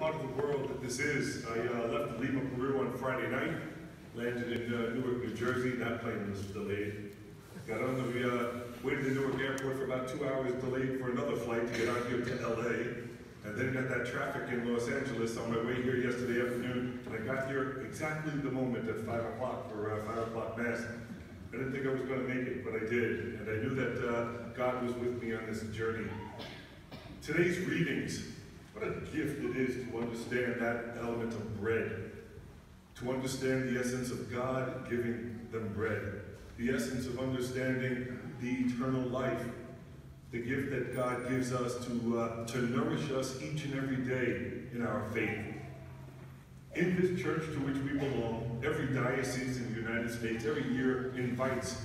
part of the world that this is. I left Lima, Peru on Friday night, landed in Newark, New Jersey. That plane was delayed. Got on the, waited at Newark Airport for about 2 hours, delayed for another flight to get out here to LA. And then got that traffic in Los Angeles on my way here yesterday afternoon. And I got here exactly the moment at 5 o'clock for 5 o'clock Mass. I didn't think I was going to make it, but I did. And I knew that God was with me on this journey. Today's readings, what a gift it is to understand that element of bread. To understand the essence of God giving them bread. The essence of understanding the eternal life. The gift that God gives us to nourish us each and every day in our faith. In this church to which we belong, every diocese in the United States every year invites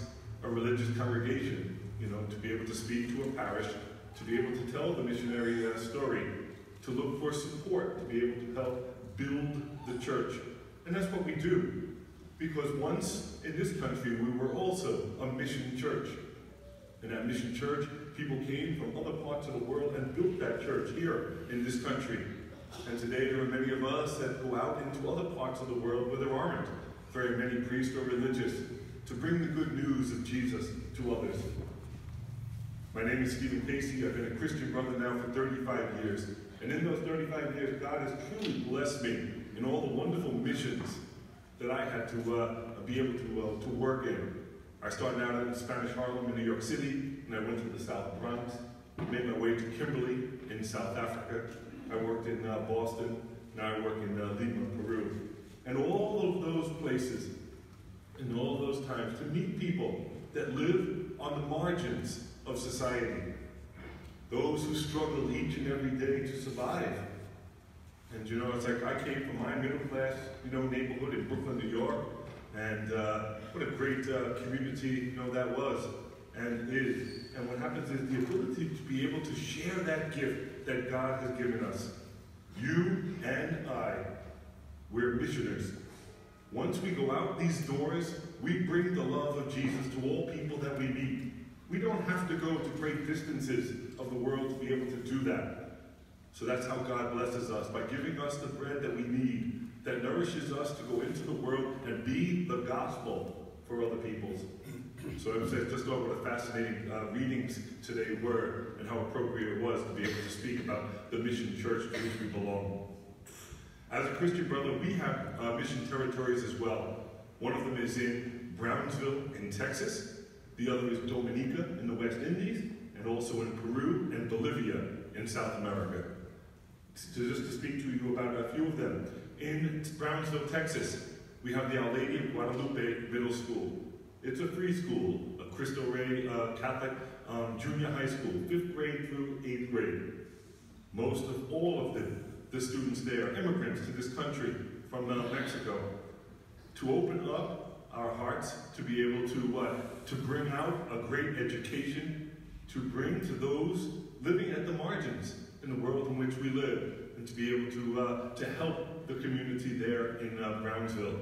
a religious congregation, to be able to speak to a parish, to be able to tell the missionary story, to look for support, to be able to help build the church. And that's what we do. Because once in this country, we were also a mission church. In that mission church, people came from other parts of the world and built that church here in this country. And today there are many of us that go out into other parts of the world where there aren't very many priests or religious to bring the good news of Jesus to others. My name is Stephen Casey. I've been a Christian brother now for 35 years. And in those 35 years, God has truly blessed me in all the wonderful missions that I had to be able to work in. I started out in Spanish Harlem in New York City, and I went to the South Bronx, made my way to Kimberley in South Africa. I worked in Boston, now I work in Lima, Peru. And all of those places, in all of those times, to meet people that live on the margins of society. Those who struggle each and every day to survive. And it's like I came from my middle class, neighborhood in Brooklyn, New York. And what a great community, that was and is. And what happens is the ability to be able to share that gift that God has given us. You and I, we're missioners. Once we go out these doors, we bring the love of Jesus to all people that we meet. We don't have to go to great distances of the world to be able to do that. So that's how God blesses us, by giving us the bread that we need, that nourishes us to go into the world and be the gospel for other peoples. So I was just thought what a fascinating readings today were, and how appropriate it was to be able to speak about the mission church to which we belong. As a Christian brother, we have mission territories as well. One of them is in Brownsville in Texas. The other is Dominica in the West Indies, and also in Peru and Bolivia in South America. Just to speak to you about a few of them. In Brownsville, Texas, we have the Our Lady of Guadalupe Middle School. It's a free school, a Cristo Rey Catholic junior high school, 5th grade through 8th grade. Most of all of the students there are immigrants to this country from Mexico. To open up our hearts, to be able to bring out a great education, to bring to those living at the margins in the world in which we live, and to be able to help the community there in Brownsville.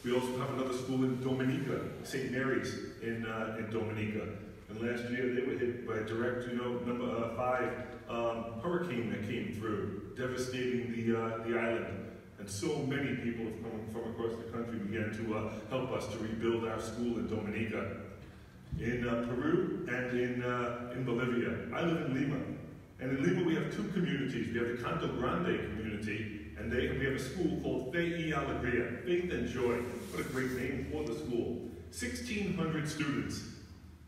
We also have another school in Dominica, St. Mary's in Dominica. And last year they were hit by a direct, number 5 hurricane that came through, devastating the island. And so many people have come from across the country began to help us to rebuild our school in Dominica. In Peru and in Bolivia. I live in Lima. And in Lima we have two communities. We have the Canto Grande community, and we have a school called Fe y Alegría, Faith and Joy. What a great name for the school. 1,600 students,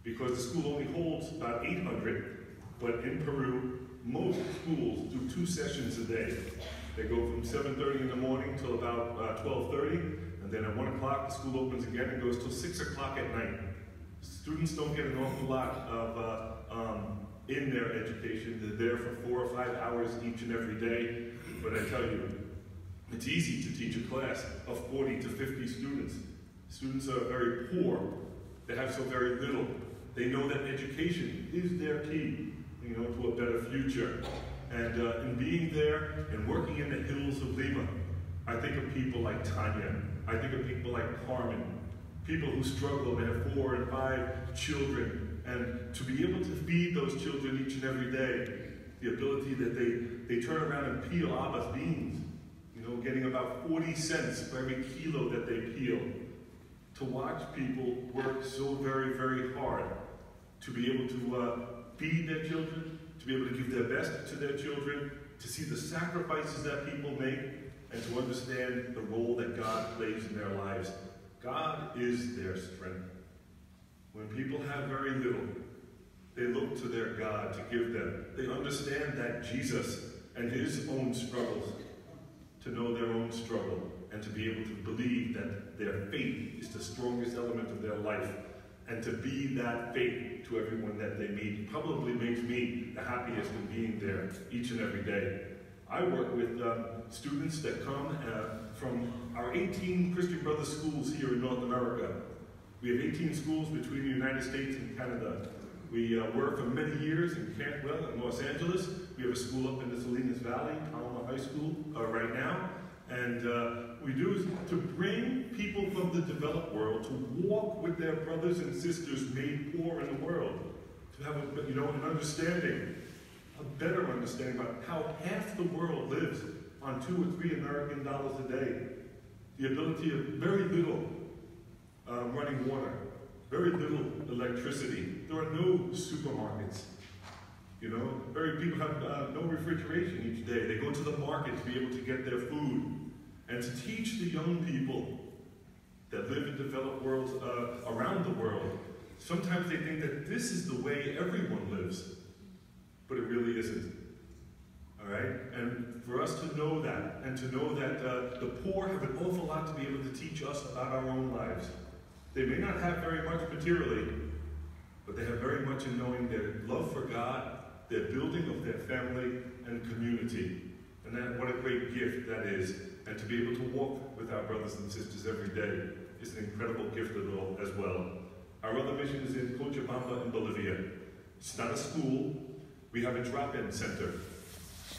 because the school only holds about 800, but in Peru, most schools do 2 sessions a day. They go from 7:30 in the morning till about 12:30, and then at 1 o'clock the school opens again and goes till 6 o'clock at night. Students don't get an awful lot of in their education. They're there for 4 or 5 hours each and every day. But I tell you, it's easy to teach a class of 40 to 50 students. Students are very poor. They have so very little. They know that education is their key, to a better future. And in being there and working in the hills of Lima, I think of people like Tanya. I think of people like Carmen. People who struggle, they have 4 and 5 children. And to be able to feed those children each and every day, the ability that they turn around and peel Abba's beans getting about 40 cents for every kilo that they peel. To watch people work so very, very hard to be able to feed their children, to be able to give their best to their children, to see the sacrifices that people make, and to understand the role that God plays in their lives. God is their strength. When people have very little, they look to their God to give them. They understand that Jesus and his own struggles, to know their own struggle, and to be able to believe that their faith is the strongest element of their life, and to be that faith to everyone that they meet probably makes me the happiest in being there each and every day. I work with students that come from our 18 Christian Brothers schools here in North America. We have 18 schools between the United States and Canada. We work for many years in Cantwell and Los Angeles. We have a school up in the Salinas Valley, Paloma High School, right now. And we do is to bring people from the developed world to walk with their brothers and sisters made poor in the world, to have an understanding, a better understanding about how half the world lives on $2 or $3 American dollars a day. The ability of very little running water, very little electricity. There are no supermarkets. Very people have no refrigeration each day. They go to the market to be able to get their food. And to teach the young people that live in developed worlds around the world, sometimes they think that this is the way everyone lives, but it really isn't. All right? And for us to know that, and to know that the poor have an awful lot to be able to teach us about our own lives. They may not have very much materially, but they have very much in knowing their love for God, their building of their family and community. And that, what a great gift that is. And to be able to walk with our brothers and sisters every day is an incredible gift as well. Our other mission is in Cochabamba in Bolivia. It's not a school. We have a drop-in center.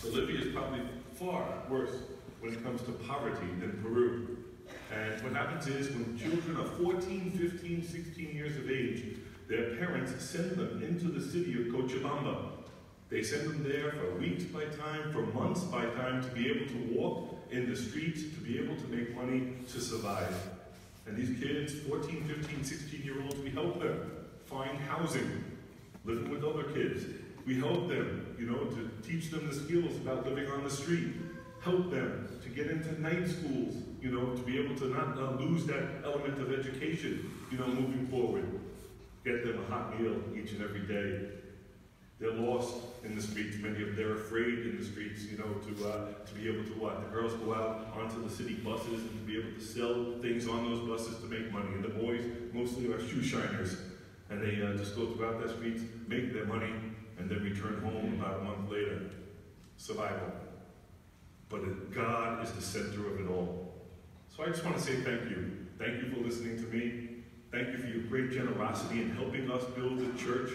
Bolivia is probably far worse when it comes to poverty than Peru. And what happens is when children are 14, 15, 16 years of age, their parents send them into the city of Cochabamba. They send them there for weeks by time, for months by time, to be able to walk in the streets, to be able to make money to survive. And these kids, 14, 15, 16-year-olds, we help them find housing, living with other kids. We help them, to teach them the skills about living on the street. Help them to get into night schools, to be able to not lose that element of education, moving forward. Get them a hot meal each and every day. They're lost in the streets. Many of them are afraid in the streets, to be able to what? The girls go out onto the city buses and to be able to sell things on those buses to make money. And the boys mostly are shoe shiners. And they just go throughout the streets, make their money, and then return home about a month later. Survival. But God is the center of it all. So I just want to say thank you. Thank you for listening to me. Thank you for your great generosity in helping us build the church.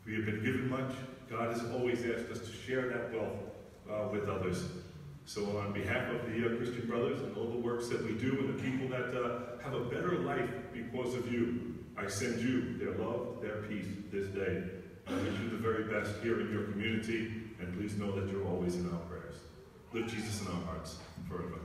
We have been given much. God has always asked us to share that wealth with others. So on behalf of the Christian Brothers and all the works that we do and the people that have a better life because of you, I send you their love, their peace this day. I wish you the very best here in your community, and please know that you're always in our prayers. Live Jesus in our hearts forever.